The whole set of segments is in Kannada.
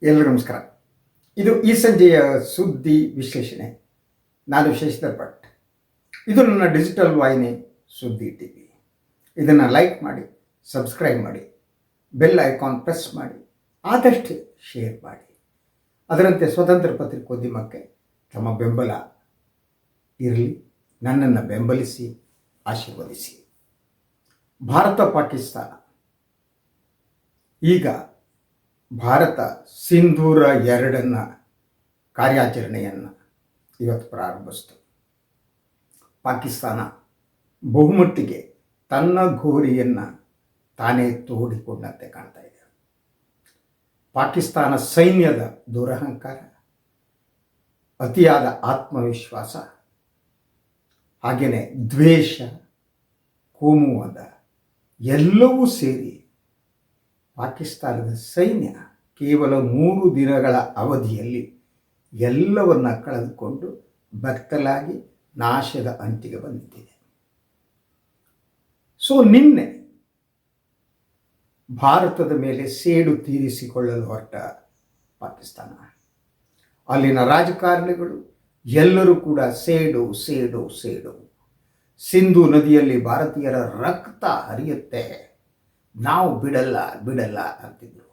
ಎಲ್ಲರಿಗೂ ನಮಸ್ಕಾರ. ಇದು ಈ ಸಂಜೆಯ ಸುದ್ದಿ ವಿಶ್ಲೇಷಣೆ. ನಾನು ಶಶಿಧರ್ ಭಟ್. ಇದು ನನ್ನ ಡಿಜಿಟಲ್ ವಾಹಿನಿ ಸುದ್ದಿ ಟಿವಿ. ಇದನ್ನು ಲೈಕ್ ಮಾಡಿ, ಸಬ್ಸ್ಕ್ರೈಬ್ ಮಾಡಿ, ಬೆಲ್ ಐಕಾನ್ ಪ್ರೆಸ್ ಮಾಡಿ, ಆದಷ್ಟು ಶೇರ್ ಮಾಡಿ. ಅದರಂತೆ ಸ್ವತಂತ್ರ ಪತ್ರಿಕೋದ್ಯಮಕ್ಕೆ ತಮ್ಮ ಬೆಂಬಲ ಇರಲಿ. ನನ್ನನ್ನು ಬೆಂಬಲಿಸಿ, ಆಶೀರ್ವದಿಸಿ. ಭಾರತ ಪಾಕಿಸ್ತಾನ ಈಗ ಭಾರತ ಸಿಂಧೂರ 2 ಕಾರ್ಯಾಚರಣೆಯನ್ನು ಇವತ್ತು ಪ್ರಾರಂಭಿಸಿತು. ಪಾಕಿಸ್ತಾನ ಬಹುಮಟ್ಟಿಗೆ ತನ್ನ ಗೋರಿಯನ್ನು ತಾನೇ ತೋಡಿಕೊಂಡಂತೆ ಕಾಣ್ತಾ ಇದೆ. ಪಾಕಿಸ್ತಾನ ಸೈನ್ಯದ ದುರಹಂಕಾರ, ಅತಿಯಾದ ಆತ್ಮವಿಶ್ವಾಸ, ಹಾಗೆಯೇ ದ್ವೇಷ, ಕೋಮುವಾದ ಎಲ್ಲವೂ ಸೇರಿ ಪಾಕಿಸ್ತಾನದ ಸೈನ್ಯ ಕೇವಲ 3 ದಿನಗಳ ಅವಧಿಯಲ್ಲಿ ಎಲ್ಲವನ್ನ ಕಳೆದುಕೊಂಡು ಬತ್ತಲಾಗಿ ನಾಶದ ಅಂಚಿಗೆ ಬಂದಿದೆ. ನಿನ್ನೆ ಭಾರತದ ಮೇಲೆ ಸೇಡು ತೀರಿಸಿಕೊಳ್ಳಲು ಹೊರಟ ಪಾಕಿಸ್ತಾನ, ಅಲ್ಲಿನ ರಾಜಕಾರಣಿಗಳು ಎಲ್ಲರೂ ಕೂಡ ಸೇಡು ಸೇಡು ಸೇಡು, ಸಿಂಧೂ ನದಿಯಲ್ಲಿ ಭಾರತೀಯರ ರಕ್ತ ಹರಿಯುತ್ತೆ, ನಾವು ಬಿಡಲ್ಲ ಬಿಡಲ್ಲ ಅಂತಿದ್ರು.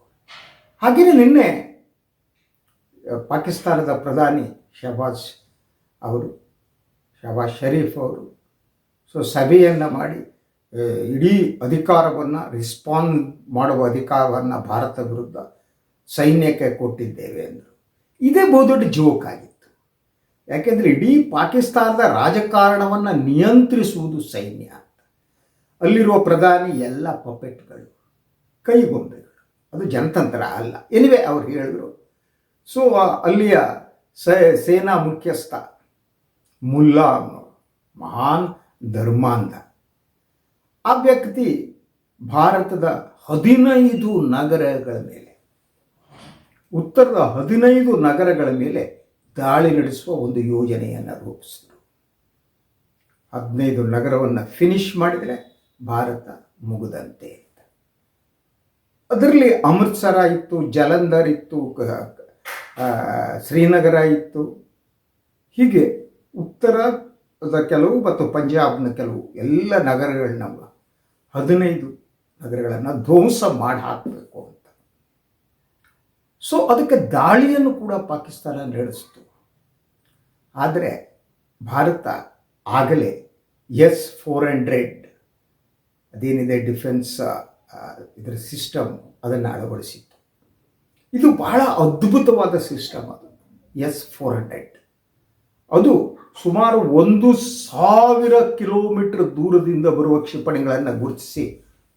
ಹಾಗೆಯೇ ನಿನ್ನೆ ಪಾಕಿಸ್ತಾನದ ಪ್ರಧಾನಿ ಶಹಬಾಜ್ ಶರೀಫ್ ಅವರು ಸಭೆಯನ್ನು ಮಾಡಿ ಇಡೀ ಅಧಿಕಾರವನ್ನು ರೆಸ್ಪಾಂಡ್ ಮಾಡುವ ಅಧಿಕಾರವನ್ನು ಭಾರತ ವಿರುದ್ಧ ಸೈನ್ಯಕ್ಕೆ ಕೊಟ್ಟಿದ್ದೇವೆ ಎಂದರು. ಇದೇ ಬಹುದೊಡ್ಡ ಜೋಕ್ ಆಗಿತ್ತು. ಯಾಕೆಂದರೆ ಇಡೀ ಪಾಕಿಸ್ತಾನದ ರಾಜಕಾರಣವನ್ನು ನಿಯಂತ್ರಿಸುವುದು ಸೈನ್ಯ. ಅಲ್ಲಿರುವ ಪ್ರಧಾನಿ ಎಲ್ಲ ಪಪೆಟ್ಗಳು, ಕೈಗೊಂಬೆಗಳು, ಅದು ಜನತಂತ್ರ ಅಲ್ಲ. ಎನಿವೆ ಅವ್ರು ಹೇಳಿದ್ರು. ಅಲ್ಲಿಯ ಸೇನಾ ಮುಖ್ಯಸ್ಥ ಮುಲ್ಲಾ ಮಹಾನ್ ಧರ್ಮಾಂಧ, ಆ ವ್ಯಕ್ತಿ ಭಾರತದ 15 ನಗರಗಳ ಮೇಲೆ, ಉತ್ತರದ 15 ನಗರಗಳ ಮೇಲೆ ದಾಳಿ ನಡೆಸುವ ಒಂದು ಯೋಜನೆಯನ್ನು ರೂಪಿಸಿದರು. 15 ನಗರವನ್ನು ಫಿನಿಶ್ ಮಾಡಿದರೆ ಭಾರತ ಮುಗಿದಂತೆ. ಅದರಲ್ಲಿ ಅಮೃತ್ಸರ ಇತ್ತು, ಜಲಂಧರ್ ಇತ್ತು, ಶ್ರೀನಗರ ಇತ್ತು. ಹೀಗೆ ಉತ್ತರದ ಕೆಲವು ಮತ್ತು ಪಂಜಾಬ್ನ ಕೆಲವು ಎಲ್ಲ ನಗರಗಳನ್ನ 15 ನಗರಗಳನ್ನು ಧ್ವಂಸ ಮಾಡಿ ಹಾಕಬೇಕು ಅಂತ. ಅದಕ್ಕೆ ದಾಳಿಯನ್ನು ಕೂಡ ಪಾಕಿಸ್ತಾನ ನಡೆಸಿತು. ಆದರೆ ಭಾರತ ಆಗಲೇ S-400 ಅದೇನಿದೆ ಡಿಫೆನ್ಸ್ ಇದರ ಸಿಸ್ಟಮ್, ಅದನ್ನು ಅಳವಡಿಸಿತ್ತು. ಇದು ಬಹಳ ಅದ್ಭುತವಾದ ಸಿಸ್ಟಮ್. ಅದು S-400 ಅದು ಸುಮಾರು 1,000 ಕಿಲೋಮೀಟರ್ ದೂರದಿಂದ ಬರುವ ಕ್ಷಿಪಣಿಗಳನ್ನು ಗುರುತಿಸಿ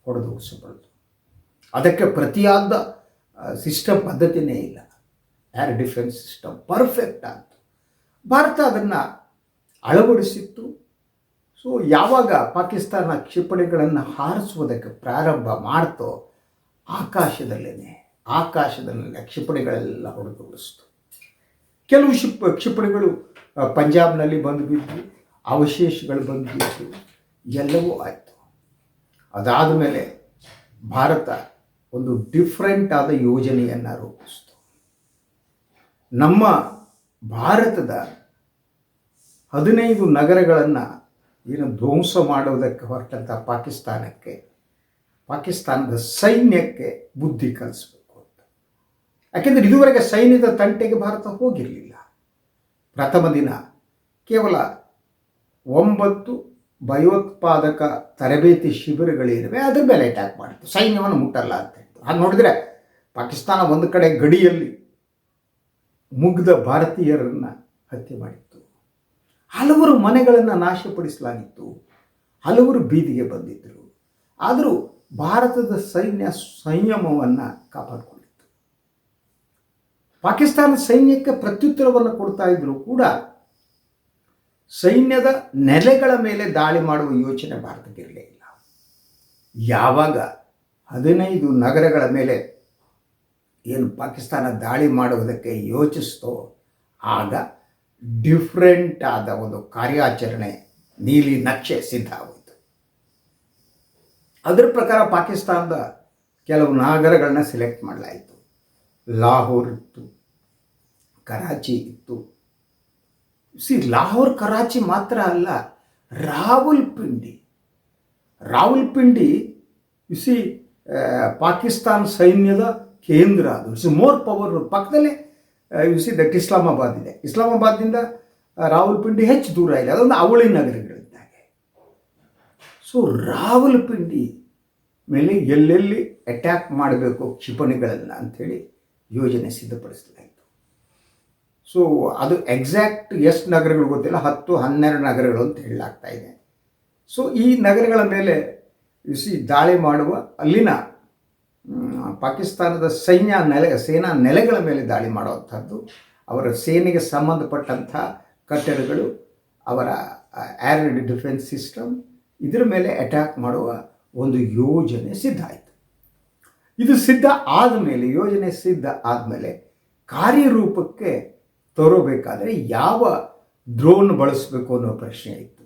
ಹೊಡೆದೋಡಿಸಬಲ್ಲದು. ಅದಕ್ಕೆ ಪ್ರತಿಯಾದ ಸಿಸ್ಟಮ್ ಪದ್ಧತಿಯೇ ಇಲ್ಲ. ಏರ್ ಡಿಫೆನ್ಸ್ ಸಿಸ್ಟಮ್ ಪರ್ಫೆಕ್ಟ್ ಆಯಿತು. ಭಾರತ ಅದನ್ನು ಅಳವಡಿಸಿತ್ತು. ಯಾವಾಗ ಪಾಕಿಸ್ತಾನ ಕ್ಷಿಪಣಿಗಳನ್ನು ಹಾರಿಸುವುದಕ್ಕೆ ಪ್ರಾರಂಭ ಮಾಡ್ತೋ, ಆಕಾಶದಲ್ಲೇ ಕ್ಷಿಪಣಿಗಳೆಲ್ಲ ಹೊಡೆದೋಡಿಸ್ತು. ಕೆಲವು ಕ್ಷಿಪಣಿಗಳು ಪಂಜಾಬ್ನಲ್ಲಿ ಬಂದು ಬಿದ್ದು, ಅವಶೇಷಗಳು ಬಂದು ಬಿದ್ದು, ಎಲ್ಲವೂ ಆಯಿತು. ಅದಾದ ಮೇಲೆ ಭಾರತ ಒಂದು ಡಿಫ್ರೆಂಟ್ ಆದ ಯೋಜನೆಯನ್ನು ರೂಪಿಸಿತು. ನಮ್ಮ ಭಾರತದ 15 ನಗರಗಳನ್ನು ಧ್ವಂಸ ಮಾಡುವುದಕ್ಕೆ ಹೊರಟಂಥ ಪಾಕಿಸ್ತಾನದ ಸೈನ್ಯಕ್ಕೆ ಬುದ್ಧಿ ಕಲಿಸಬೇಕು ಅಂತ. ಯಾಕೆಂದರೆ ಇದುವರೆಗೆ ಸೈನ್ಯದ ತಂಟೆಗೆ ಭಾರತ ಹೋಗಿರಲಿಲ್ಲ. ಪ್ರಥಮ ದಿನ ಕೇವಲ 9 ಭಯೋತ್ಪಾದಕ ತರಬೇತಿ ಶಿಬಿರಗಳಿವೆ, ಅದ್ರ ಮೇಲೆ ಅಟ್ಯಾಕ್ ಮಾಡಿತ್ತು, ಸೈನ್ಯವನ್ನು ಮುಟ್ಟಲ್ಲ ಅಂತ ಹೇಳ್ತು. ಹಾಗೆ ನೋಡಿದರೆ ಪಾಕಿಸ್ತಾನ ಒಂದು ಕಡೆ ಗಡಿಯಲ್ಲಿ ಮುಗ್ಧ ಭಾರತೀಯರನ್ನು ಹತ್ಯೆ ಮಾಡಿತ್ತು, ಹಲವರು ಮನೆಗಳನ್ನು ನಾಶಪಡಿಸಲಾಗಿತ್ತು, ಹಲವರು ಬೀದಿಗೆ ಬಂದಿದ್ದರು. ಆದರೂ ಭಾರತದ ಸೈನ್ಯ ಸಂಯಮವನ್ನು ಕಾಪಾಡಿಕೊಂಡಿತ್ತು. ಪಾಕಿಸ್ತಾನ ಸೈನ್ಯಕ್ಕೆ ಪ್ರತ್ಯುತ್ತರವನ್ನು ಕೊಡ್ತಾ ಇದ್ದರೂ ಕೂಡ ಸೈನ್ಯದ ನೆಲೆಗಳ ಮೇಲೆ ದಾಳಿ ಮಾಡುವ ಯೋಚನೆ ಭಾರತಕ್ಕೆ ಇರಲೇ ಇಲ್ಲ. ಯಾವಾಗ 15 ನಗರಗಳ ಮೇಲೆ ಏನು ಪಾಕಿಸ್ತಾನ ದಾಳಿ ಮಾಡುವುದಕ್ಕೆ ಯೋಚಿಸ್ತೋ, ಆಗ ಡಿಫ್ರೆಂಟ್ ಆದ ಒಂದು ಕಾರ್ಯಾಚರಣೆ ನೀಲಿ ನಕ್ಷೆ ಸಿದ್ಧ ಆಗೋಯಿತು. ಅದರ ಪ್ರಕಾರ ಪಾಕಿಸ್ತಾನದ ಕೆಲವು ನಗರಗಳನ್ನ ಸೆಲೆಕ್ಟ್ ಮಾಡಲಾಯಿತು. ಲಾಹೋರ್ ಇತ್ತು, ಕರಾಚಿ ಇತ್ತು. ಲಾಹೋರ್ ಕರಾಚಿ ಮಾತ್ರ ಅಲ್ಲ, ರಾವಲ್ಪಿಂಡಿ ಸಿ ಪಾಕಿಸ್ತಾನ ಸೈನ್ಯದ ಕೇಂದ್ರ. ಅದು ಮೋರ್ ಪವರ್. ಪಕ್ಕದಲ್ಲೇ ದಟ್ ಇಸ್ಲಾಮಾಬಾದ್ ಇದೆ. ಇಸ್ಲಾಮಾಬಾದ್ನಿಂದ ರಾವಲ್ಪಿಂಡಿ ಹೆಚ್ಚು ದೂರ ಇಲ್ಲ, ಅದೊಂದು ಅವಳಿ ನಗರಗಳಿದ್ದಾಗೆ. ಸೊ ರಾವಲ್ಪಿಂಡಿ ಮೇಲೆ ಎಲ್ಲೆಲ್ಲಿ ಅಟ್ಯಾಕ್ ಮಾಡಬೇಕು ಕ್ಷಿಪಣಿಗಳನ್ನು ಅಂಥೇಳಿ ಯೋಜನೆ ಸಿದ್ಧಪಡಿಸಲಾಯಿತು. ಸೊ ಅದು ಎಕ್ಸಾಕ್ಟ್ ಎಷ್ಟು ನಗರಗಳು ಗೊತ್ತಿಲ್ಲ, 10-12 ನಗರಗಳು ಅಂತ ಹೇಳಲಾಗ್ತಾ ಇದೆ. ಸೊ ಈ ನಗರಗಳ ಮೇಲೆ ದಾಳಿ ಮಾಡುವ ಅಲ್ಲಿನ ಪಾಕಿಸ್ತಾನದ ಸೇನಾ ನೆಲೆಗಳ ಮೇಲೆ ದಾಳಿ ಮಾಡುವಂಥದ್ದು, ಅವರ ಸೇನೆಗೆ ಸಂಬಂಧಪಟ್ಟಂಥ ಕಟ್ಟಡಗಳು, ಅವರ ಏರ್ ಡಿಫೆನ್ಸ್ ಸಿಸ್ಟಮ್, ಇದರ ಮೇಲೆ ಅಟ್ಯಾಕ್ ಮಾಡುವ ಒಂದು ಯೋಜನೆ ಸಿದ್ಧ ಆಯಿತು. ಇದು ಯೋಜನೆ ಸಿದ್ಧ ಆದಮೇಲೆ ಕಾರ್ಯರೂಪಕ್ಕೆ ತರೋಬೇಕಾದರೆ ಯಾವ ಡ್ರೋನ್ ಬಳಸಬೇಕು ಅನ್ನೋ ಪ್ರಶ್ನೆ ಇತ್ತು.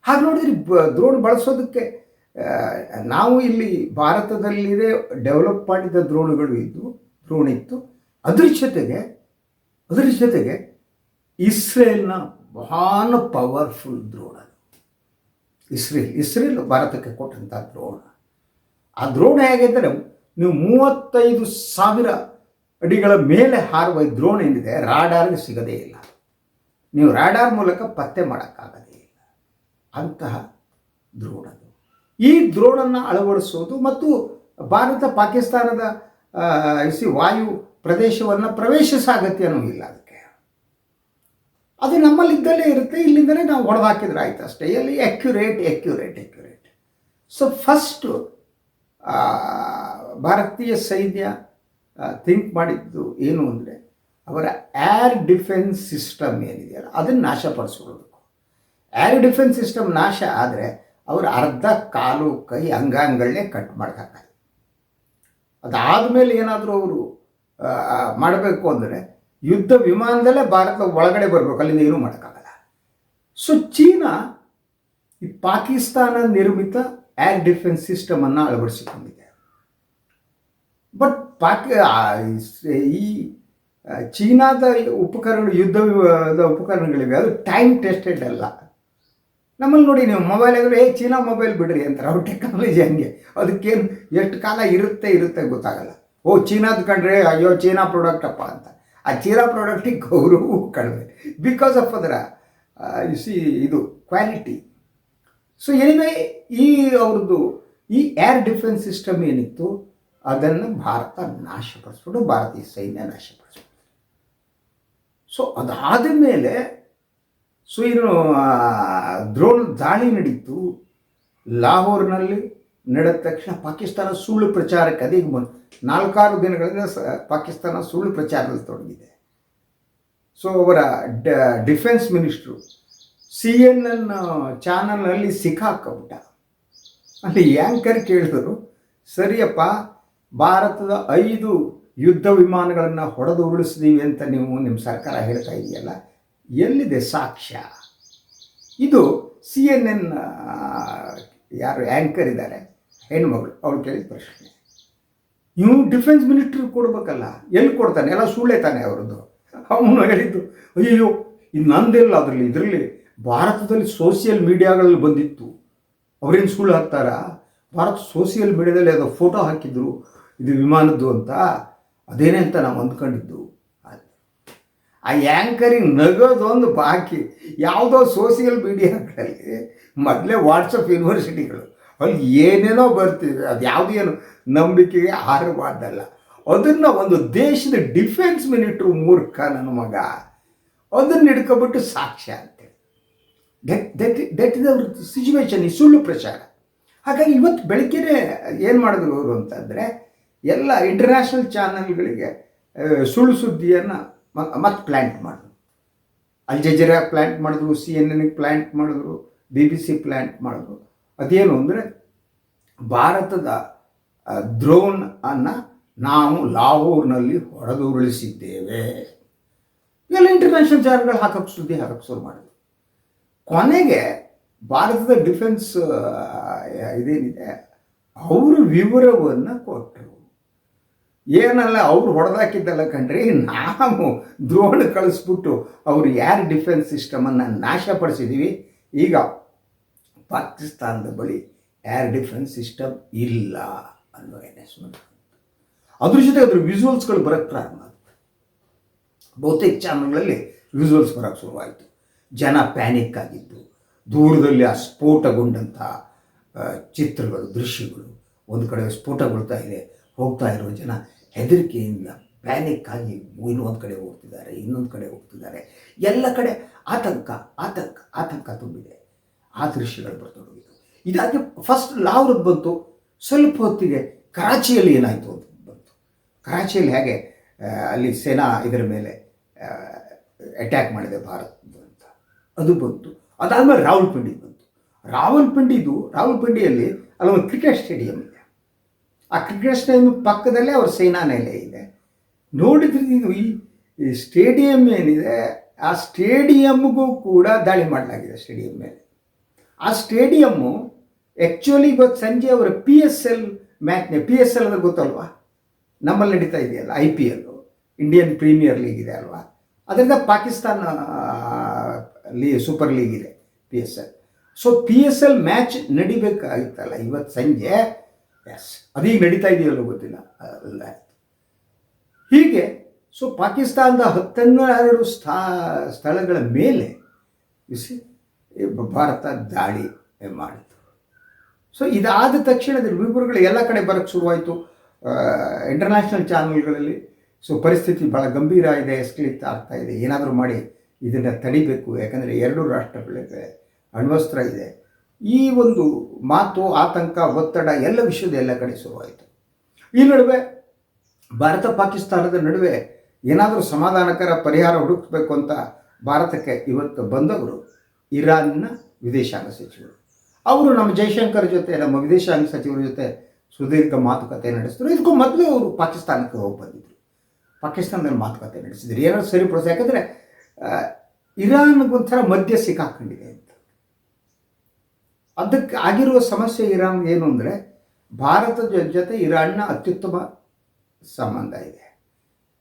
ಹಾಗೆ ನೋಡಿದ್ರೆ ಡ್ರೋನ್ ಬಳಸೋದಕ್ಕೆ ನಾವು ಇಲ್ಲಿ ಭಾರತದಲ್ಲಿದೆ ಡೆವಲಪ್ ಮಾಡಿದ ಡ್ರೋನ್ ಇತ್ತು. ಅದರ ಜೊತೆಗೆ ಇಸ್ರೇಲ್ನ ಬಹಳ ಪವರ್ಫುಲ್ ಡ್ರೋನ್ ಅದು. ಇಸ್ರೇಲ್ ಭಾರತಕ್ಕೆ ಕೊಟ್ಟಂಥ ಡ್ರೋನ್. ಆ ಡ್ರೋನ್ ಹೇಗಿದ್ದರೆ, ನೀವು 35,000 ಅಡಿಗಳ ಮೇಲೆ ಹಾರುವ ಡ್ರೋನ್ ಏನಿದೆ, ರಾಡಾರ್ಗೆ ಸಿಗದೇ ಇಲ್ಲ. ನೀವು ರಾಡಾರ್ ಮೂಲಕ ಪತ್ತೆ ಮಾಡೋಕ್ಕಾಗದೇ ಇಲ್ಲ. ಅಂತಹ ಡ್ರೋನ್ ಅದು. ಈ ಡ್ರೋನನ್ನು ಅಳವಡಿಸೋದು ಮತ್ತು ಭಾರತ ಪಾಕಿಸ್ತಾನದ ವಾಯು ಪ್ರದೇಶವನ್ನು ಪ್ರವೇಶಿಸೋ ಅಗತ್ಯನೂ ಇಲ್ಲ. ಅದಕ್ಕೆ ಅದು ನಮ್ಮಲ್ಲಿದ್ದಲ್ಲೇ ಇರುತ್ತೆ, ಇಲ್ಲಿಂದಲೇ ನಾವು ಹೊಡೆದಾಕಿದ್ರೆ ಆಯ್ತು ಅಷ್ಟೇ. ಎಲ್ಲಿ ಅಕ್ಯುರೇಟ್. ಸೊ ಫಸ್ಟು ಭಾರತೀಯ ಸೈನ್ಯ ಥಿಂಕ್ ಮಾಡಿದ್ದು ಏನು ಅಂದರೆ, ಅವರ ಏರ್ ಡಿಫೆನ್ಸ್ ಸಿಸ್ಟಮ್ ಏನಿದೆಯಲ್ಲ ಅದನ್ನು ನಾಶಪಡಿಸ್ಕೊಳ್ಬೇಕು. ಏರ್ ಡಿಫೆನ್ಸ್ ಸಿಸ್ಟಮ್ ನಾಶ ಆದರೆ ಅವರ ಅರ್ಧ ಕಾಲು ಕೈ ಅಂಗಾಂಗಗಳನ್ನೇ ಕಟ್ ಮಾಡ್ತಾರೆ. ಅದಾದಮೇಲೆ ಏನಾದರೂ ಅವರು ಮಾಡಬೇಕು ಅಂದರೆ ಯುದ್ಧ ವಿಮಾನದಲ್ಲೇ ಭಾರತದ ಒಳಗಡೆ ಬರಬೇಕು, ಅಲ್ಲಿಂದ ಏನೂ ಮಾಡೋಕ್ಕಾಗಲ್ಲ. ಸೊ ಚೀನಾ ಈ ಪಾಕಿಸ್ತಾನ ನಿರ್ಮಿತ ಏರ್ ಡಿಫೆನ್ಸ್ ಸಿಸ್ಟಮನ್ನು ಅಳವಡಿಸಿಕೊಂಡಿದೆ. ಬಟ್ ಈ ಚೀನಾದ ಯುದ್ಧದ ಉಪಕರಣಗಳಿವೆ, ಅದು ಟೈಮ್ ಟೆಸ್ಟೆಡ್ ಅಲ್ಲ. ನಮ್ಮಲ್ಲಿ ನೋಡಿ, ನೀವು ಮೊಬೈಲ್ ಆಗಿದ್ರೆ ಚೀನಾ ಮೊಬೈಲ್ ಬಿಡ್ರಿ ಅಂತಾರೆ. ಅವ್ರ ಟೆಕ್ನಾಲಜಿ ಹಂಗೆ, ಅದಕ್ಕೇನು ಎಷ್ಟು ಕಾಲ ಇರುತ್ತೆ ಗೊತ್ತಾಗಲ್ಲ. ಚೀನಾದ ಕಂಡ್ರೆ ಅಯ್ಯೋ ಚೀನಾ ಪ್ರಾಡಕ್ಟಪ್ಪ ಅಂತ. ಆ ಚೀನಾ ಪ್ರಾಡಕ್ಟಿಗೆ ಗೌರವವೂ ಕಡಿಮೆ, ಬಿಕಾಸ್ ಆಫ್ ಅದರ ಇದು ಕ್ವಾಲಿಟಿ. ಸೊ ಎನಿವೇ, ಅವ್ರದ್ದು ಈ ಏರ್ ಡಿಫೆನ್ಸ್ ಸಿಸ್ಟಮ್ ಏನಿತ್ತು ಅದನ್ನು ಭಾರತ ನಾಶಪಡಿಸ್ಬಿಟ್ಟು, ಭಾರತೀಯ ಸೈನ್ಯ ನಾಶಪಡಿಸ್ಬಿಟ್ಟು. ಸೊ ಅದಾದ ಮೇಲೆ ಡ್ರೋನ್ ದಾಳಿ ನಡೀತು. ಲಾಹೋರ್ನಲ್ಲಿ ನಡೆದ ತಕ್ಷಣ ಪಾಕಿಸ್ತಾನ ಸುಳ್ಳು ಪ್ರಚಾರಕ್ಕೆ, ಅದೀಗ 4-6 ದಿನಗಳಿಂದ ಪಾಕಿಸ್ತಾನ ಸುಳ್ಳು ಪ್ರಚಾರದಲ್ಲಿ ತೊಡಗಿದೆ. ಸೊ ಅವರ ಡಿಫೆನ್ಸ್ ಮಿನಿಸ್ಟ್ರು CNN ಚಾನಲ್ನಲ್ಲಿ ಸಿಕ್ಕಾಕೊಂಬಿಟ್ಟ. ಅಲ್ಲಿ ಆ್ಯಂಕರ್ ಕೇಳಿದ್ರು, ಸರಿಯಪ್ಪ, ಭಾರತದ 5 ಯುದ್ಧ ವಿಮಾನಗಳನ್ನು ಹೊಡೆದು ಉರುಳಿಸಿದೀವಿ ಅಂತ ನಿಮ್ಮ ಸರ್ಕಾರ ಹೇಳ್ತಾ ಇದೆಯಲ್ಲ, ಎಲ್ಲಿದೆ ಸಾಕ್ಷ್ಯ? ಇದು CNN ಯಾರು ಆ್ಯಂಕರ್ ಇದ್ದಾರೆ, ಹೆಣ್ಮಗಳು, ಅವಳು ಕೇಳಿದ ಪ್ರಶ್ನೆ. ನೀವು ಡಿಫೆನ್ಸ್ ಮಿನಿಸ್ಟ್ರಿ ಕೊಡ್ಬೇಕಲ್ಲ, ಎಲ್ಲಿ ಕೊಡ್ತಾನೆ? ಎಲ್ಲ ಸುಳ್ಳೇ ತಾನೆ ಅವರದ್ದು. ಅವನು ಹೇಳಿದ್ದು, ಅಯ್ಯೋ ಇದು ನಂದಿಲ್ಲ, ಇದರಲ್ಲಿ ಭಾರತದಲ್ಲಿ ಸೋಷಿಯಲ್ ಮೀಡಿಯಾಗಳಲ್ಲಿ ಬಂದಿತ್ತು, ಅವರೇನು ಸುಳ್ಳು ಹಾಕ್ತಾರಾ? ಭಾರತ ಸೋಷಿಯಲ್ ಮೀಡಿಯಾದಲ್ಲಿ ಅದು ಫೋಟೋ ಹಾಕಿದ್ರು ಇದು ವಿಮಾನದ್ದು ಅಂತ, ಅದೇನೇ ಅಂತ ನಾವು ಅಂದ್ಕೊಂಡಿದ್ದು. ಆ ಆ್ಯಂಕರಿಂಗ್ ನಗೋದೊಂದು ಬಾಕಿ. ಯಾವುದೋ ಸೋಷಿಯಲ್ ಮೀಡಿಯಾಗಳಲ್ಲಿ ಮೊದಲೇ ವಾಟ್ಸಪ್ ಯೂನಿವರ್ಸಿಟಿಗಳು, ಅಲ್ಲಿ ಏನೇನೋ ಬರ್ತಿದೆ, ಅದು ಯಾವುದೇನು ನಂಬಿಕೆಗೆ ಆರಬಾರ್ದಲ್ಲ. ಅದನ್ನು ಒಂದು ದೇಶದ ಡಿಫೆನ್ಸ್ ಮಿನಿಸ್ಟ್ರು ಮೂರ್ಖ ನನ್ನ ಮಗ ಅದನ್ನು ಹಿಡ್ಕೊಬಿಟ್ಟು ಸಾಕ್ಷ್ಯ ಅಂತೇಳಿ. ದಟ್ ಇಸ್ ಅವರ್ ಸಿಚುವೇಶನ್, ಈ ಸುಳ್ಳು ಪ್ರಚಾರ. ಹಾಗಾಗಿ ಇವತ್ತು ಬೆಳಗ್ಗೆನೇ ಏನು ಮಾಡಿದ್ರು ಅವರು ಅಂತಂದರೆ, ಎಲ್ಲ ಇಂಟರ್ನ್ಯಾಷನಲ್ ಚಾನಲ್ಗಳಿಗೆ ಸುಳ್ಳು ಸುದ್ದಿಯನ್ನು ಮತ್ತೆ ಪ್ಲ್ಯಾಂಟ್ ಮಾಡಿದ್ರು. ಅಲ್ ಜಜೀರಾ ಪ್ಲ್ಯಾಂಟ್ ಮಾಡಿದ್ರು, CNN ಪ್ಲ್ಯಾಂಟ್ ಮಾಡಿದ್ರು, BBC ಪ್ಲ್ಯಾಂಟ್ ಮಾಡಿದ್ರು. ಅದೇನು ಅಂದರೆ, ಭಾರತದ ಡ್ರೋನ್ ಅನ್ನು ನಾವು ಲಾಹೋರ್ನಲ್ಲಿ ಹೊಡೆದು ಉರುಳಿಸಿದ್ದೇವೆ. ಎಲ್ಲ ಇಂಟರ್ನ್ಯಾಷನಲ್ ಚಾನಲ್ಗಳು ಸುದ್ದಿ ಹಾಕಕ್ಕೆ ಶುರು ಮಾಡಿದ್ರು. ಕೊನೆಗೆ ಭಾರತದ ಡಿಫೆನ್ಸ್ ಇದೇನಿದೆ ಅವರು ವಿವರವನ್ನು ಕೊಟ್ಟರು. ಏನಲ್ಲ ಅವ್ರು ಹೊಡೆದಾಕಿದ್ದಲ್ಲ ಕಣ್ರಿ, ನಾವು ದ್ರೋಣ ಕಳಿಸ್ಬಿಟ್ಟು ಅವರು ಏರ್ ಡಿಫೆನ್ಸ್ ಸಿಸ್ಟಮನ್ನು ನಾಶಪಡಿಸಿದ್ದೀವಿ. ಈಗ ಪಾಕಿಸ್ತಾನದ ಬಳಿ ಏರ್ ಡಿಫೆನ್ಸ್ ಸಿಸ್ಟಮ್ ಇಲ್ಲ ಅನ್ನೋ ಅನೌನ್ಸ್ಮೆಂಟ್. ಅದ್ರ ಜೊತೆ ಅದ್ರ ವಿಜುವಲ್ಸ್ಗಳು ಬರೋಕ್ಕೆ ಪ್ರಾರಂಭ ಆಗುತ್ತೆ. ಬಹುತೇಕ ಚಾನಲ್ಗಳಲ್ಲಿ ವಿಜುವಲ್ಸ್ ಬರೋಕ್ಕೆ ಶುರುವಾಯಿತು. ಜನ ಪ್ಯಾನಿಕ್ ಆಗಿದ್ದು, ದೂರದಲ್ಲಿ ಆ ಸ್ಫೋಟಗೊಂಡಂಥ ಚಿತ್ರಗಳು, ದೃಶ್ಯಗಳು, ಒಂದು ಕಡೆ ಸ್ಫೋಟಗೊಳ್ತಾ ಇದೆ, ಹೋಗ್ತಾ ಇರೋ ಜನ ಹೆದರಿಕೆಯಿಂದ ಪ್ಯಾನಿಕ್ ಆಗಿ ಇನ್ನೊಂದು ಕಡೆ ಹೋಗ್ತಿದ್ದಾರೆ, ಇನ್ನೊಂದು ಕಡೆ ಹೋಗ್ತಿದ್ದಾರೆ. ಎಲ್ಲ ಕಡೆ ಆತಂಕ ಆತಂಕ ಆತಂಕ ತುಂಬಿದೆ. ಆ ದೃಶ್ಯಗಳು ಬರ್ತೊಡಗಿತು. ಇದಾಗಿ ಫಸ್ಟ್ ಲಾಹೋರ್ ಬಂತು. ಸ್ವಲ್ಪ ಹೊತ್ತಿಗೆ ಕರಾಚಿಯಲ್ಲಿ ಏನಾಯಿತು ಅಂತ ಬಂತು. ಕರಾಚಿಯಲ್ಲಿ ಹೇಗೆ ಅಲ್ಲಿ ಸೇನಾ ಇದರ ಮೇಲೆ ಅಟ್ಯಾಕ್ ಮಾಡಿದೆ ಭಾರತದ ಅಂತ ಅದು ಬಂತು. ಅದಾದಮೇಲೆ ರಾವಲ್ಪಿಂಡಿ ಬಂತು. ರಾವಲ್ಪಿಂಡಿಯಲ್ಲಿ ಅಲ್ಲೊಂದು ಕ್ರಿಕೆಟ್ ಸ್ಟೇಡಿಯಂ ಇದೆ. ಆ ಕ್ರಿಕೆಟ್ ಸ್ಟೇಡಿಯಂ ಪಕ್ಕದಲ್ಲೇ ಅವ್ರ ಸೇನಾ ನೆಲೆ ಇದೆ. ನೋಡಿದ್ರೆ ಇದು ಈ ಸ್ಟೇಡಿಯಂ ಏನಿದೆ, ಆ ಸ್ಟೇಡಿಯಮ್ಗೂ ಕೂಡ ದಾಳಿ ಮಾಡಲಾಗಿದೆ ಸ್ಟೇಡಿಯಂ ಮೇಲೆ. ಆ ಸ್ಟೇಡಿಯಮ್ಮು ಆ್ಯಕ್ಚುಲಿ ಇವತ್ತು ಸಂಜೆ ಅವರ PSL ಮ್ಯಾಚ್ನೇ, PSL ಅಂದರೆ ಗೊತ್ತಲ್ವಾ, ನಮ್ಮಲ್ಲಿ ನಡೀತಾ ಇದೆಯಲ್ಲ IPL, ಇಂಡಿಯನ್ ಪ್ರೀಮಿಯರ್ ಲೀಗ್ ಇದೆ ಅಲ್ವಾ, ಅದರಿಂದ ಪಾಕಿಸ್ತಾನ ಸೂಪರ್ ಲೀಗ್ ಇದೆ PSL. ಸೊ PSL ಮ್ಯಾಚ್ ನಡಿಬೇಕಾಗಿತ್ತಲ್ಲ ಇವತ್ತು ಸಂಜೆ. ಎಸ್, ಅದೀಗ ನಡೀತಾ ಇದೆಯಲ್ಲೋ ಗೊತ್ತಿಲ್ಲ ಅಲ್ಲ. ಹೀಗೆ ಸೊ ಪಾಕಿಸ್ತಾನದ 12 ಸ್ಥಳಗಳ ಮೇಲೆ ಭಾರತ ದಾಳಿ ಮಾಡಿತು. ಸೊ ಇದಾದ ತಕ್ಷಣ ಅದರ ವಿವರಗಳು ಎಲ್ಲ ಕಡೆ ಬರೋಕ್ಕೆ ಶುರುವಾಯಿತು, ಇಂಟರ್ನ್ಯಾಷನಲ್ ಚಾನಲ್ಗಳಲ್ಲಿ. ಸೊ ಪರಿಸ್ಥಿತಿ ಭಾಳ ಗಂಭೀರ ಇದೆ, ಎಸ್ಕಲೇಟ್ ಆಗ್ತಾ ಇದೆ, ಏನಾದರೂ ಮಾಡಿ ಇದನ್ನು ತಡಿಬೇಕು, ಯಾಕಂದರೆ 2 ರಾಷ್ಟ್ರಗಳಿಗೆ ಅಣ್ವಸ್ತ್ರ ಇದೆ. ಈ ಒಂದು ಮಾತು, ಆತಂಕ, ಒತ್ತಡ ಎಲ್ಲ ವಿಶ್ವದ ಎಲ್ಲ ಕಡೆ ಶುರುವಾಯಿತು. ಈ ನಡುವೆ ಭಾರತ ಪಾಕಿಸ್ತಾನದ ನಡುವೆ ಏನಾದರೂ ಸಮಾಧಾನಕರ ಪರಿಹಾರ ಹುಡುಕಬೇಕು ಅಂತ ಭಾರತಕ್ಕೆ ಇವತ್ತು ಬಂದವರು ಇರಾನ್ನ ವಿದೇಶಾಂಗ ಸಚಿವರು. ಅವರು ನಮ್ಮ ಜೈಶಂಕರ್ ಜೊತೆ, ನಮ್ಮ ವಿದೇಶಾಂಗ ಸಚಿವರ ಜೊತೆ ಸುದೀರ್ಘ ಮಾತುಕತೆ ನಡೆಸಿದ್ರು. ಇದಕ್ಕೂ ಮೊದಲು ಅವರು ಪಾಕಿಸ್ತಾನಕ್ಕೆ ಹೋಗಿ ಬಂದಿದ್ದರು. ಪಾಕಿಸ್ತಾನದಲ್ಲಿ ಮಾತುಕತೆ ನಡೆಸಿದ್ರು, ಏನಾದ್ರು ಸರಿಪಡಿಸಿ. ಯಾಕಂದರೆ ಇರಾನ್ಗೊಂಥರ ಮಧ್ಯ ಸಿಕ್ಕಾಕೊಂಡಿದೆ ಅಂತ. ಅದಕ್ಕೆ ಆಗಿರುವ ಸಮಸ್ಯೆ ಇರಾನ್ ಏನು ಅಂದರೆ, ಭಾರತದ ಜೊತೆ ಇರಾನ್ನ ಅತ್ಯುತ್ತಮ ಸಂಬಂಧ ಇದೆ,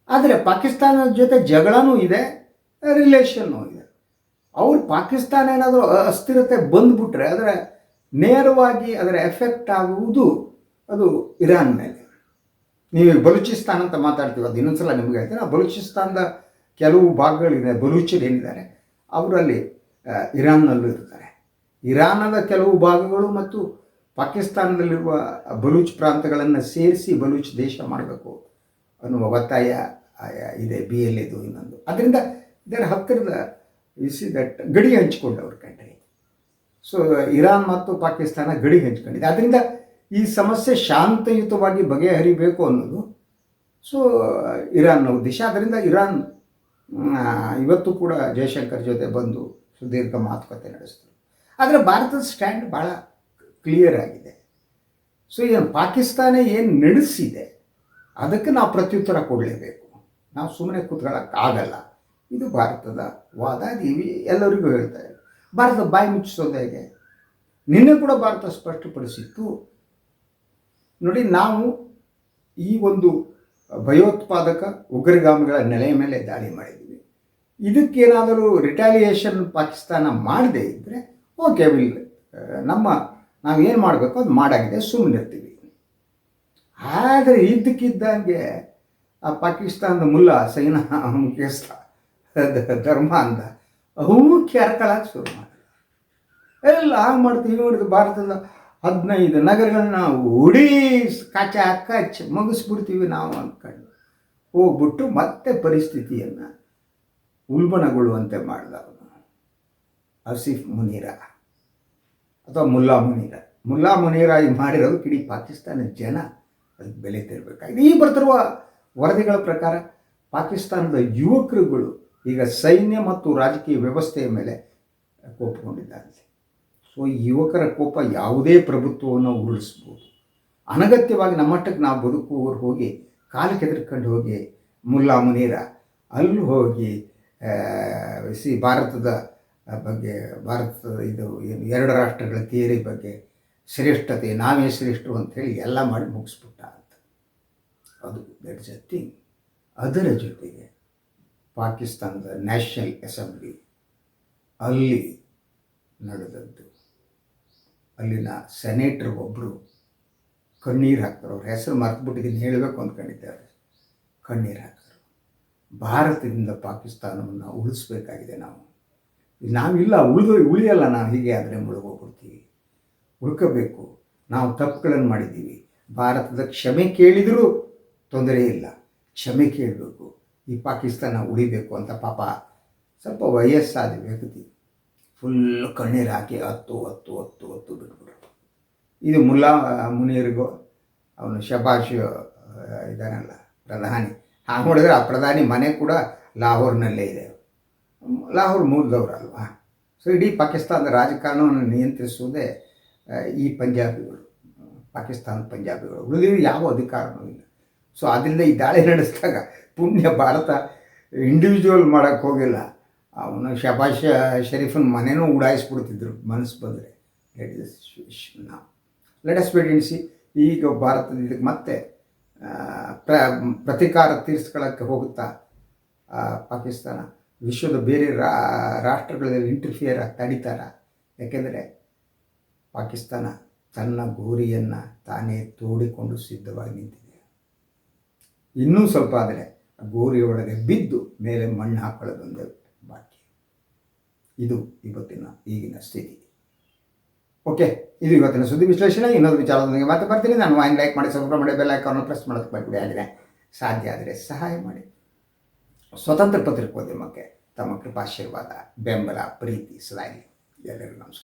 ಆದರೆ ಪಾಕಿಸ್ತಾನದ ಜೊತೆ ಜಗಳನೂ ಇದೆ, ರಿಲೇಷನ್ನೂ ಇದೆ. ಅವ್ರು ಪಾಕಿಸ್ತಾನ ಏನಾದರೂ ಅಸ್ಥಿರತೆ ಬಂದುಬಿಟ್ರೆ ಅದರ ನೇರವಾಗಿ ಅದರ ಎಫೆಕ್ಟ್ ಆಗುವುದು ಅದು ಇರಾನ್ ಮೇಲೆ. ನೀವು ಬಲೂಚಿಸ್ತಾನ ಅಂತ ಮಾತಾಡ್ತೀವಿ, ಅದು ಇನ್ನೊಂದು ಸಲ ನಿಮ್ಗೆ ಹೇಳ್ತೀನಿ. ಆ ಬಲೂಚಿಸ್ತಾನದ ಕೆಲವು ಭಾಗಗಳಿದೆ, ಬಲೂಚರು ಏನಿದ್ದಾರೆ ಅವರಲ್ಲಿ ಇರಾನ್ನಲ್ಲೂ ಇರ್ತಾರೆ. ಇರಾನದ ಕೆಲವು ಭಾಗಗಳು ಮತ್ತು ಪಾಕಿಸ್ತಾನದಲ್ಲಿರುವ ಬಲೂಚ್ ಪ್ರಾಂತಗಳನ್ನು ಸೇರಿಸಿ ಬಲೂಚ್ ದೇಶ ಮಾಡಬೇಕು ಅನ್ನುವ ಒತ್ತಾಯ ಇದೆ, BLAದು ಇನ್ನೊಂದು. ಅದರಿಂದ ಇದರ ಹತ್ತಿರದ ದಟ್ ಗಡಿ ಹಂಚಿಕೊಂಡವ್ರ ಕಂಟ್ರಿ. ಸೊ ಇರಾನ್ ಮತ್ತು ಪಾಕಿಸ್ತಾನ ಗಡಿ ಹಂಚ್ಕೊಂಡಿದೆ. ಅದರಿಂದ ಈ ಸಮಸ್ಯೆ ಶಾಂತಯುತವಾಗಿ ಬಗೆಹರಿಬೇಕು ಅನ್ನೋದು ಸೊ ಇರಾನ್ನ ಉದ್ದೇಶ. ಅದರಿಂದ ಇರಾನ್ ಇವತ್ತು ಕೂಡ ಜಯಶಂಕರ್ ಜೊತೆ ಬಂದು ಸುದೀರ್ಘ ಮಾತುಕತೆ ನಡೆಸಿದ್ರು. ಆದರೆ ಭಾರತದ ಸ್ಟ್ಯಾಂಡ್ ಭಾಳ ಕ್ಲಿಯರ್ ಆಗಿದೆ. ಸೊ ಏನು ಪಾಕಿಸ್ತಾನ ಏನು ನಡೆಸಿದೆ ಅದಕ್ಕೆ ನಾವು ಪ್ರತ್ಯುತ್ತರ ಕೊಡಲೇಬೇಕು, ನಾವು ಸುಮ್ಮನೆ ಕೂತ್ಕೊಳ್ಳೋಕ್ಕಾಗಲ್ಲ. ಇದು ಭಾರತದ ವಾದ. ಅದು ಎಲ್ಲರಿಗೂ ಹೇಳ್ತಾ ಇದೆ. ಭಾರತ ಬಾಯಿ ಮುಚ್ಚಿಸೋದು ಹೇಗೆ? ನಿನ್ನೆ ಕೂಡ ಭಾರತ ಸ್ಪಷ್ಟಪಡಿಸಿತ್ತು ನೋಡಿ, ನಾವು ಈ ಒಂದು ಭಯೋತ್ಪಾದಕ ಉಗ್ರಗಾಮಿಗಳ ನೆಲೆಯ ಮೇಲೆ ದಾಳಿ ಮಾಡಿದ್ದೀವಿ. ಇದಕ್ಕೇನಾದರೂ ರಿಟ್ಯಾಲಿಯೇಷನ್ ಪಾಕಿಸ್ತಾನ ಮಾಡದೇ ಇದ್ದರೆ ಓಕೆ, ನಾವೇನು ಮಾಡಬೇಕು ಅದು ಮಾಡಾಗಿದೆ, ಸುಮ್ಮನಿರ್ತೀವಿ. ಆದರೆ ಇದ್ದಕ್ಕಿದ್ದಂಗೆ ಆ ಪಾಕಿಸ್ತಾನದ ಮುಲ್ಲಾ ಸೈನಾ ಮುಖ್ಯಸ್ಥ ಧರ್ಮ ಅಂದ ಕೆರ್ಕೊಳ್ಳೋಕೆ ಶುರು ಮಾಡಿ ಎಲ್ಲ ಹಾಗೆ ಮಾಡ್ತೀವಿ. ನೋಡಿದ್ರೆ ಭಾರತದ 15 ನಗರಗಳನ್ನ ಉಡೀ ಕಚ್ಚ ಮುಗಿಸ್ಬಿಡ್ತೀವಿ ನಾವು ಅಂದ್ಕೊಂಡು ಹೋಗ್ಬಿಟ್ಟು ಮತ್ತೆ ಪರಿಸ್ಥಿತಿಯನ್ನು ಉಲ್ಬಣಗೊಳ್ಳುವಂತೆ ಮಾಡಿದವನು ಆಸಿಫ್ ಮುನೀರ ಅಥವಾ ಮುಲ್ಲಾ ಮುನೀರ ಮಾಡಿರೋದು ಇಡೀ ಪಾಕಿಸ್ತಾನದ ಜನ ಅದಕ್ಕೆ ಬೆಲೆ ತೆರಬೇಕಾಗಿದೆ. ಈ ಬರ್ತಿರುವ ವರದಿಗಳ ಪ್ರಕಾರ ಪಾಕಿಸ್ತಾನದ ಯುವಕರುಗಳು ಈಗ ಸೈನ್ಯ ಮತ್ತು ರಾಜಕೀಯ ವ್ಯವಸ್ಥೆಯ ಮೇಲೆ ಕೋಪಗೊಂಡಿದ್ದಾರೆ. ಸೊ ಈ ಯುವಕರ ಕೋಪ ಯಾವುದೇ ಪ್ರಭುತ್ವವನ್ನು ಉರುಳಿಸ್ಬೋದು. ಅನಗತ್ಯವಾಗಿ ನಮ್ಮಟ್ಟಕ್ಕೆ ನಾವು ಬದುಕುವವರು ಹೋಗಿ ಕಾಲು ಕೆದರ್ಕೊಂಡು ಹೋಗಿ ಮುಲ್ಲಾ ಮುನೀರ ಅಲ್ಲಿ ಹೋಗಿ ಭಾರತದ ಬಗ್ಗೆ, ಭಾರತದ ಇದು ಏನು 2 ರಾಷ್ಟ್ರಗಳ ಥಿಯರಿ ಬಗ್ಗೆ ಶ್ರೇಷ್ಠತೆ, ನಾವೇ ಶ್ರೇಷ್ಠರು ಅಂಥೇಳಿ ಎಲ್ಲ ಮಾಡಿ ಮುಗಿಸ್ಬಿಟ್ಟ ಅಂತ. ಅದು ದಟ್ ಇಸ್ ಎ ಥಿಂಗ್. ಅದರ ಜೊತೆಗೆ ಪಾಕಿಸ್ತಾನದ ನ್ಯಾಷನಲ್ ಅಸೆಂಬ್ಲಿ ಅಲ್ಲಿ ನಡೆದದ್ದು, ಅಲ್ಲಿನ ಸೆನೇಟರ್ ಒಬ್ಬರು ಕಣ್ಣೀರು ಹಾಕ್ತಾರೆ. ಅವ್ರ ಹೆಸರು ಮರೆತುಬಿಟ್ಟಿದ್ದೀನಿ, ಹೇಳಬೇಕು ಅಂದ್ಕೊಂಡಿದ್ದಾರೆ. ಕಣ್ಣೀರು ಹಾಕ್ತಾರೆ. ಭಾರತದಿಂದ ಪಾಕಿಸ್ತಾನವನ್ನು ಉಳಿಸ್ಬೇಕಾಗಿದೆ. ನಾವಿಲ್ಲ, ಉಳಿಯಲ್ಲ. ನಾವು ಹೀಗೆ ಆದರೆ ಮುಳುಗೋಗ್ಬಿಡ್ತೀವಿ. ಉಳ್ಕೋಬೇಕು. ನಾವು ತಪ್ಪುಗಳನ್ನು ಮಾಡಿದ್ದೀವಿ. ಭಾರತದ ಕ್ಷಮೆ ಕೇಳಿದರೂ ತೊಂದರೆ ಇಲ್ಲ, ಕ್ಷಮೆ ಕೇಳಬೇಕು. ಈ ಪಾಕಿಸ್ತಾನ ಉಳಿಬೇಕು ಅಂತ ಪಾಪ ಸ್ವಲ್ಪ ವಯಸ್ಸಾದ ವ್ಯಕ್ತಿ ಫುಲ್ ಕಣ್ಣೀರು ಹಾಕಿ ಹತ್ತು ಬಿಟ್ಬಿಟ್ರು. ಇದು ಮುಲ್ಲಾ ಮುನೀರ್ಗೋ ಅವನು ಶಬಾಷ್ ಇದಾನಲ್ಲ ಪ್ರಧಾನಿ, ಹಾಗೆ ನೋಡಿದ್ರೆ ಆ ಪ್ರಧಾನಿ ಮನೆ ಕೂಡ ಲಾಹೋರ್ನಲ್ಲೇ ಇದೆ. ಲಾಹೋರ್ ಮೂಲದವರಲ್ವಾ. ಸೊ ಇಡೀ ಪಾಕಿಸ್ತಾನದ ರಾಜಕಾರಣವನ್ನು ನಿಯಂತ್ರಿಸುವುದೇ ಈ ಪಂಜಾಬಿಗಳು, ಪಾಕಿಸ್ತಾನದ ಪಂಜಾಬಿಗಳು. ಉಳಿದಿರೋ ಯಾವ ಅಧಿಕಾರವೂ ಇಲ್ಲ. ಸೊ ಅದರಿಂದ ಈ ದಾಳಿ ನಡೆಸಿದಾಗ ಪುಣ್ಯ ಭಾರತ ಇಂಡಿವಿಜುವಲ್ ಮಾಡೋಕ್ಕೆ ಹೋಗಿಲ್ಲ. ಅವನು ಶಬಾಷ್ ಶರೀಫನ್ ಮನೆಯೂ ಉಡಾಯಿಸ್ಬಿಡ್ತಿದ್ರು ಮನಸ್ಸು ಬಂದರೆ. Let us wait and see. ಈಗ ಭಾರತದ ಇದಕ್ಕೆ ಮತ್ತೆ ಪ್ರತೀಕಾರ ತೀರಿಸ್ಕೊಳ್ಳೋಕ್ಕೆ ಹೋಗುತ್ತಾ ಪಾಕಿಸ್ತಾನ? ವಿಶ್ವದ ಬೇರೆ ರಾಷ್ಟ್ರಗಳಲ್ಲಿ ಇಂಟರ್ಫಿಯರ್ ತಡೀತಾರ? ಯಾಕೆಂದರೆ ಪಾಕಿಸ್ತಾನ ತನ್ನ ಗೋರಿಯನ್ನು ತಾನೇ ತೋಡಿಕೊಂಡು ಸಿದ್ಧವಾಗಿ ನಿಂತಿದೆ. ಇನ್ನೂ ಸ್ವಲ್ಪ ಆದರೆ ಗೋರಿಯೊಳಗೆ ಬಿದ್ದು ಮೇಲೆ ಮಣ್ಣು ಹಾಕೊಳ್ಳೋದೊಂದೇ ಬಾಕಿ. ಇದು ಈಗಿನ ಸ್ಥಿತಿ. ಓಕೆ, ಇದು ಇವತ್ತಿನ ಸುದ್ದಿ ವಿಶ್ಲೇಷಣೆ. ಇನ್ನೊಂದು ವಿಚಾರದೊಂದಿಗೆ ಮತ್ತೆ ಬರ್ತೀನಿ. ನಾನು ವಾಯಿನ್ ಲೈಕ್ ಮಾಡಿ, ಸಬ್ಸ್ಕ್ರೈಬ್ ಮಾಡಿ, ಬೆಲ್ ಐಕಾನ್ ಪ್ರೆಸ್ ಮಾಡೋದಕ್ಕೆ ಬರ್ಬಿಡಿ. ಆಗಿದೆ ಸಾಧ್ಯ ಆದರೆ ಸಹಾಯ ಮಾಡಿ. ಸ್ವತಂತ್ರ ಪತ್ರಿಕೋದ್ಯಮಕ್ಕೆ ತಮ್ಮ ಕೃಪಾಶೀರ್ವಾದ, ಬೆಂಬಲ, ಪ್ರೀತಿ ಸದಾ ಇರಲಿ. ಎಲ್ಲರಿಗೂ ನಮಸ್ಕಾರ.